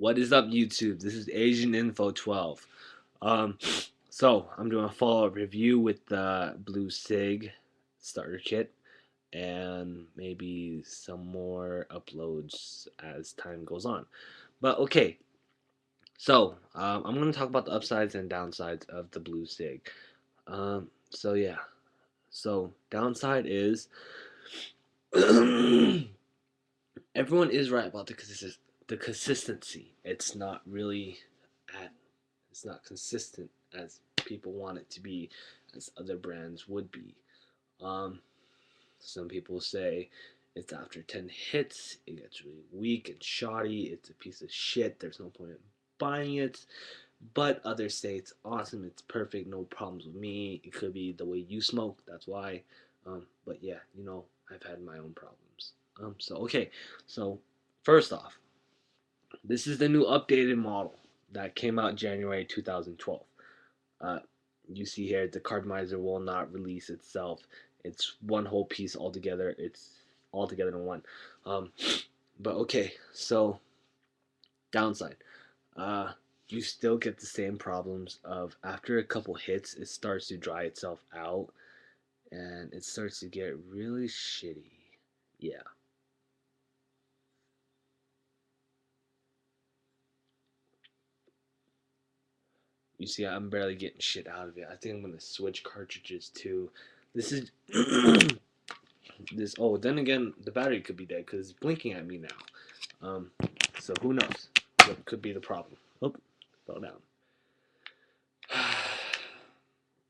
What is up, YouTube? This is Asian Info 12. Um, so I'm doing a follow-up review with the Blue Sig starter kit, and maybe some more uploads as time goes on. But okay, so I'm gonna talk about the upsides and downsides of the Blue Sig. So yeah, so downside is everyone is right about the consistency. At it's not consistent as people want it to be, as other brands would be. Um, some people say it's after 10 hits, it gets really weak and shoddy. It's a piece of shit. There's no point in buying it. But others say it's awesome. It's perfect. No problems with me. It could be the way you smoke. That's why. But yeah, I've had my own problems. Okay. So first off, this is the new updated model that came out January 2012. Uh, you see here, the Cartomizer will not release itself. It's one whole piece altogether. It's all together in one. Um, but okay, so downside. Uh, you still get the same problems of after a couple hits, it starts to dry itself out and it starts to get really shitty. Yeah. You see, I'm barely getting shit out of it. I think I'm gonna switch cartridges too. This is this. Oh, then again, the battery could be dead because it's blinking at me now. Um, so who knows what could be the problem? Oh, fell down.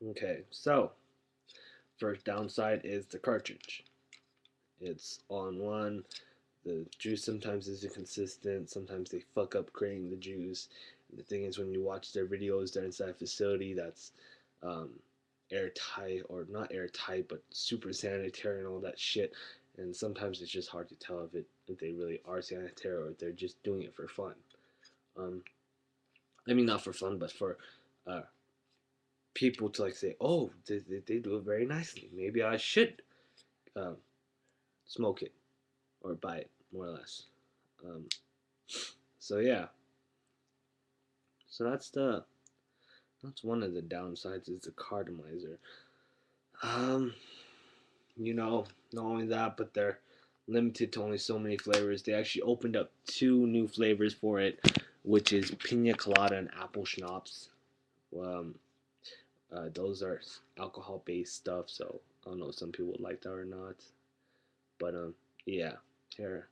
Okay, so first downside is the cartridge. It's all in one. The juice sometimes isn't consistent. Sometimes they fuck up creating the juice. And the thing is, when you watch their videos, they're inside a facility that's um, airtight, or not airtight, but super sanitary and all that shit. And sometimes it's just hard to tell if they really are sanitary or if they're just doing it for fun. Um, I mean, not for fun, but for uh, people to like say, "Oh, they do it very nicely. Maybe I should um, smoke it or buy it, more or less." Um, so yeah, so that's one of the downsides is the cartomizer. Um, not only that, but they're limited to only so many flavors. They actually opened up two new flavors for it, which is pina colada and apple schnapps. Um, those are alcohol-based stuff, so I don't know if some people would like that or not. But yeah, here.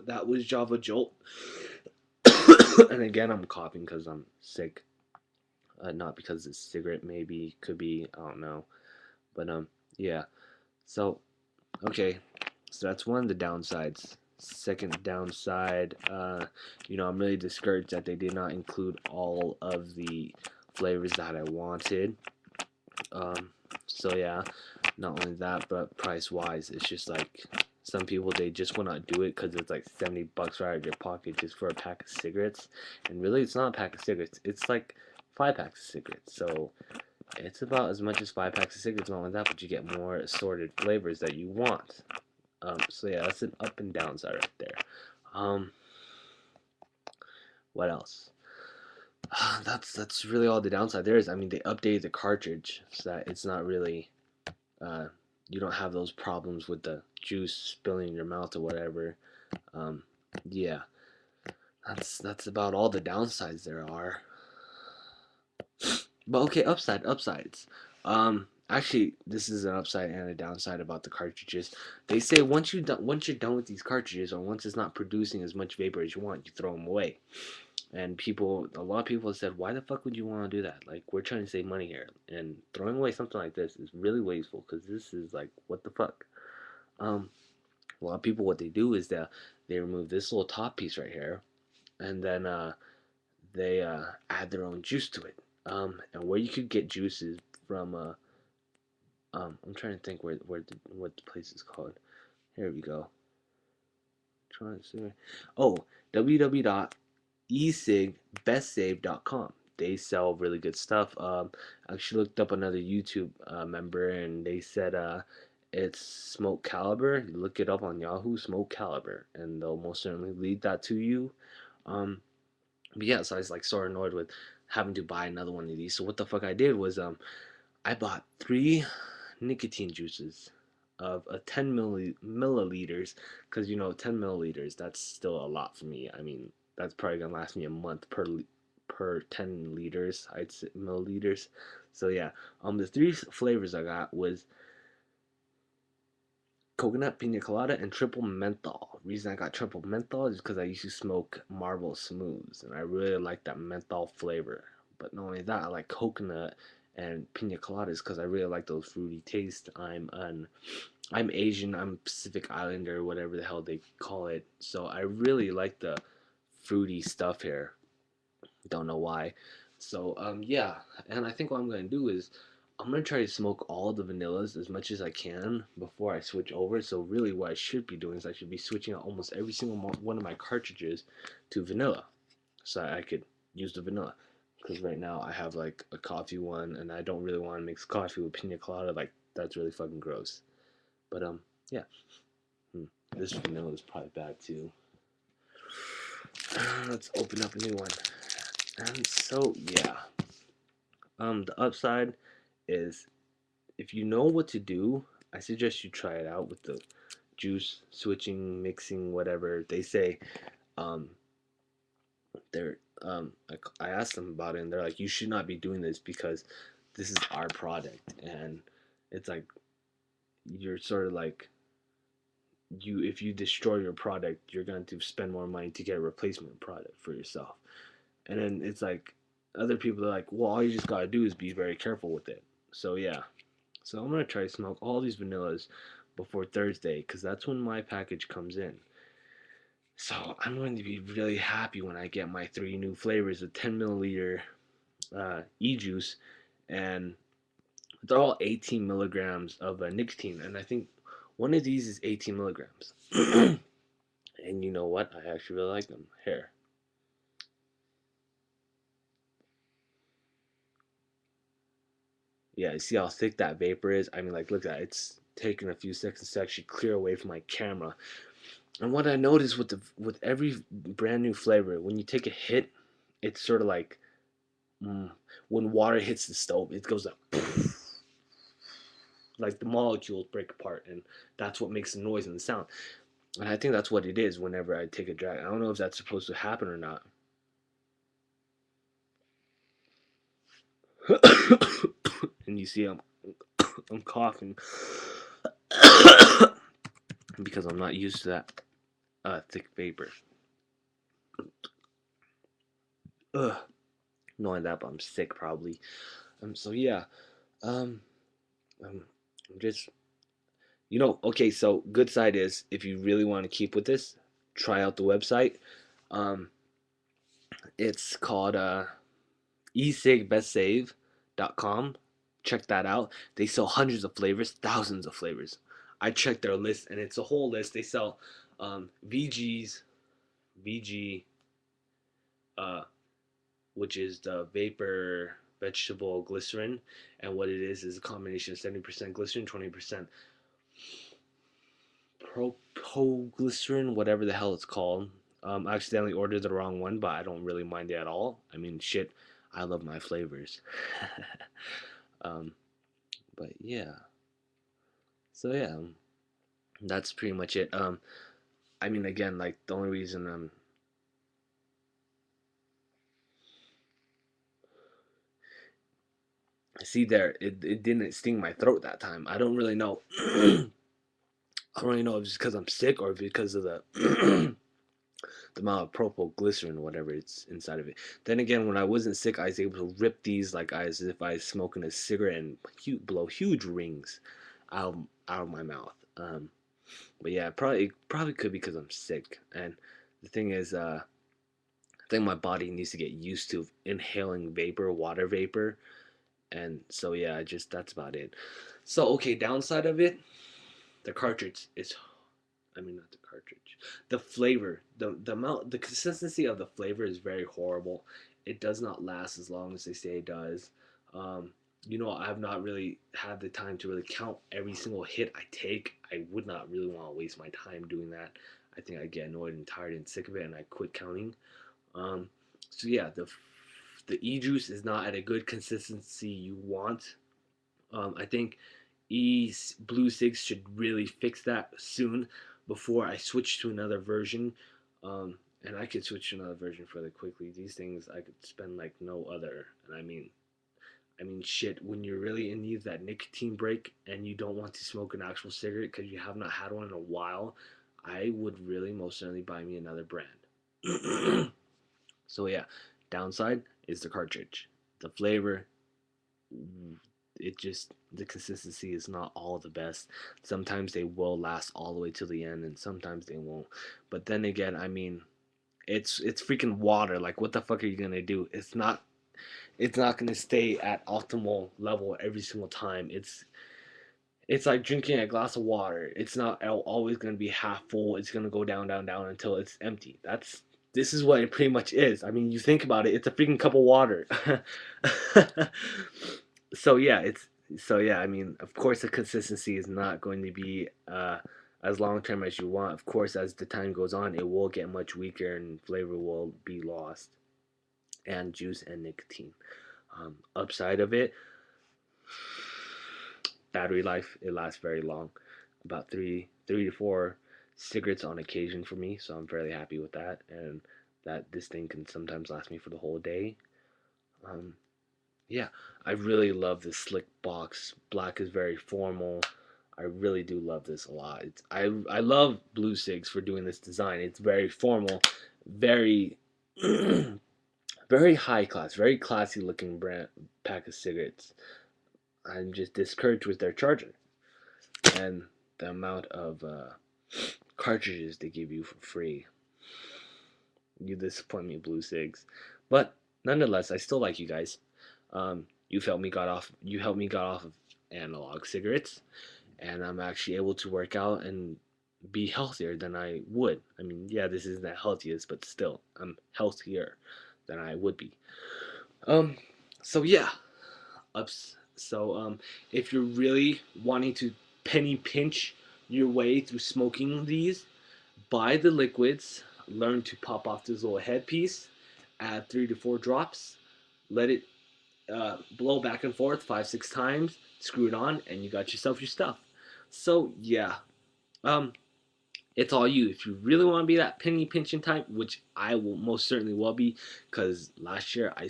That was Java Jolt, and again I'm coughing because I'm sick. Not because it's cigarette, maybe could be, I don't know. But yeah. So okay, so that's one of the downsides. Second downside, I'm really discouraged that they did not include all of the flavors that I wanted. Um, so yeah, not only that, but price wise, it's just like some people they just will not do it because it's like $70 right out of your pocket just for a pack of cigarettes, and really it's not a pack of cigarettes. It's like 5 packs of cigarettes. So it's about as much as 5 packs of cigarettes, not only that, but you get more assorted flavors that you want. So yeah, that's an up and downside right there. Um, what else? That's really all the downside there is. I mean, they updated the cartridge so that it's not really uh, you don't have those problems with the juice spilling in your mouth or whatever. Um, yeah, that's about all the downsides there are. But okay, upsides. Actually, this is an upside and a downside about the cartridges. They say once you're done with these cartridges, or once it's not producing as much vapor as you want, you throw them away. And a lot of people have said, why the fuck would you want to do that? Like, we're trying to save money here, and throwing away something like this is really wasteful because this is like, what the fuck? Um, a lot of people, what they do is that they remove this little top piece right here, and then they add their own juice to it. And where you could get juices from, I'm trying to think what the place is called. Here we go. Trying to see. Oh, www.esigbestsave.com. They sell really good stuff. I actually looked up another YouTube member, and they said It's Smoke Caliber. You look it up on Yahoo, Smoke Caliber, and they'll most certainly lead that to you. Um, but yeah, so I was like sort of annoyed with having to buy another one of these. So what the fuck I did was I bought 3 nicotine juices of a 10 milliliters, because 10 milliliters, that's still a lot for me. I mean, that's probably gonna last me a month per 10 liters, I'd say milliliters. So yeah, the 3 flavors I got was coconut pina colada and triple menthol. Reason I got triple menthol is because I used to smoke Marlboro Smooths and I really like that menthol flavor. But not only that, I like coconut and pina coladas because I really like those fruity taste. I'm Asian, I'm Pacific Islander, whatever the hell they call it. So I really like the fruity stuff here. Don't know why. So yeah, and I think what I'm gonna do is I'm gonna try to smoke all the vanillas as much as I can before I switch over. So really, what I should be doing is I should be switching out almost every single one of my cartridges to vanilla, so I could use the vanilla. Because right now I have like a coffee one, and I don't really want to mix coffee with pina colada. Like that's really fucking gross. But yeah. Hmm. This vanilla is probably bad too. Let's open up a new one. And so yeah, the upside is if you know what to do, I suggest you try it out with the juice switching, mixing, whatever they say. Um, they're I asked them about it, and they're like, you should not be doing this because this is our product, and it's like you're sort of like you if you destroy your product, you're going to spend more money to get a replacement product for yourself, and then it's like other people are like, well, all you just gotta do is be very careful with it. So yeah, so I'm gonna try to smoke all these vanillas before Thursday because that's when my package comes in. So I'm going to be really happy when I get my 3 new flavors of 10 milliliter e-juice, and they're all 18 milligrams of nicotine, and I think one of these is 18 milligrams. And you know what? I actually really like them. Here. Yeah, you see how thick that vapor is? I mean, like, look at that. It's taking a few seconds to actually clear away from my camera. And what I noticed with every brand new flavor, when you take a hit, it's sort of like mm, when water hits the stove, it goes like the molecules break apart, and that's what makes the noise and the sound. And I think that's what it is whenever I take a drag. I don't know if that's supposed to happen or not. And you see, I'm coughing because I'm not used to that thick vapor. Ugh, knowing that, but I'm sick probably. So yeah, um, I'm just okay. So good side is if you really want to keep with this, try out the website. Um, it's called esigbestsave.com. Check that out. They sell hundreds of flavors, thousands of flavors. I checked their list, and it's a whole list. They sell VGs, VG, uh, which is the vapor vegetable glycerin, and what it is a combination of 70% glycerin, 20% propoglycerin, whatever the hell it's called. I accidentally ordered the wrong one, but I don't really mind it at all. I mean, shit, I love my flavors. um, but yeah, so yeah, that's pretty much it. I mean, again, like the only reason see there, it didn't sting my throat that time. I don't really know. I don't really know if it's because I'm sick or because of the the amount of propylglycerin, whatever it's inside of it. Then again, when I wasn't sick, I was able to rip these like as if I was smoking a cigarette and blow huge rings out of my mouth. But yeah, probably could be because I'm sick. And the thing is, I think my body needs to get used to inhaling vapor, water vapor, and so yeah, just that's about it. So okay, downside of it, the cartridge is I mean, not the cartridge. The flavor, the amount, the consistency of the flavor is very horrible. It does not last as long as they say it does. Um, you know, I've not really had the time to really count every single hit I take. I would not really want to waste my time doing that. I think I get annoyed and tired and sick of it, and I quit counting. Um, so yeah, the E juice is not at a good consistency you want. I think E Blue Six should really fix that soon before I switch to another version. And I could switch to another version fairly quickly. These things I could spend like no other. And I mean, shit. When you're really in need of that nicotine break and you don't want to smoke an actual cigarette because you have not had one in a while, I would really most certainly buy me another brand. So yeah, downside is the cartridge. The flavor, it just the consistency is not all the best. Sometimes they will last all the way to the end, and sometimes they won't. But then again, I mean, it's freaking water. Like, what the fuck are you gonna do? It's not gonna stay at optimal level every single time. It's like drinking a glass of water. It's not always gonna be half full. It's gonna go down, down, down until it's empty. This is what it pretty much is. I mean, you think about it, it's a freaking cup of water. so yeah, I mean, of course, the consistency is not going to be as long term as you want. Of course, as the time goes on, it will get much weaker and flavor will be lost, and juice and nicotine. Upside of it, battery life, it lasts very long, about three to four cigarettes on occasion for me. So I'm fairly happy with that, and that this thing can sometimes last me for the whole day. Um, Yeah, I really love this slick box. Black is very formal. I really do love this a lot. I love Blue Sigs for doing this design. It's very formal, very very high class, very classy looking brand pack of cigarettes. I'm just discouraged with their charger and the amount of cartridges they give you for free. You disappoint me, Blue Sigs, but nonetheless, I still like you guys. You helped me got off of analog cigarettes, and I'm actually able to work out and be healthier than I would. I mean, yeah, this isn't the healthiest, but still, I'm healthier than I would be. Um, so yeah, ups. If you're really wanting to penny pinch your way through smoking these, buy the liquids. Learn to pop off this little headpiece. Add 3 to 4 drops. Let it blow back and forth 5 6 times, screw it on, and you got yourself your stuff. So yeah, um, it's all you. If you really want to be that penny pinching type, which I will most certainly will be, because last year I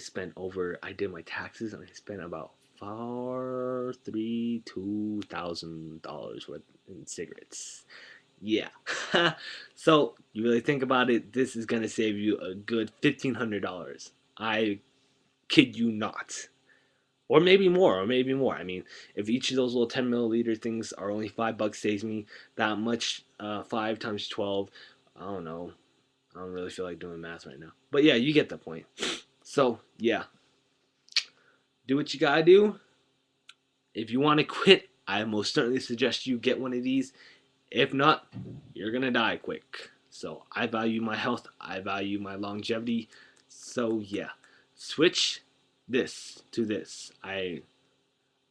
did my taxes and I spent about $2,000 worth in cigarettes. Yeah. So you really think about it, this is gonna save you a good $1,500. I kid you not, or maybe more, or maybe more. I mean, if each of those little 10 milliliter things are only $5, saves me that much. 5 times 12. I don't know. I don't really feel like doing math right now, but yeah, you get the point. So yeah, do what you gotta do. If you want to quit, I most certainly suggest you get one of these. If not, you're gonna die quick. So I value my health. I value my longevity. So yeah, switch this to this. I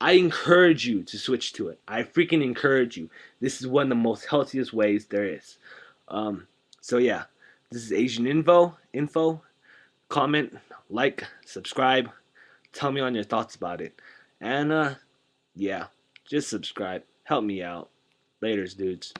encourage you to switch to it. I freaking encourage you. This is one of the most healthiest ways there is. Um, so yeah, this is Asian Info. Comment, like, subscribe. Tell me on your thoughts about it. And yeah, just subscribe. Help me out. Laters, dudes.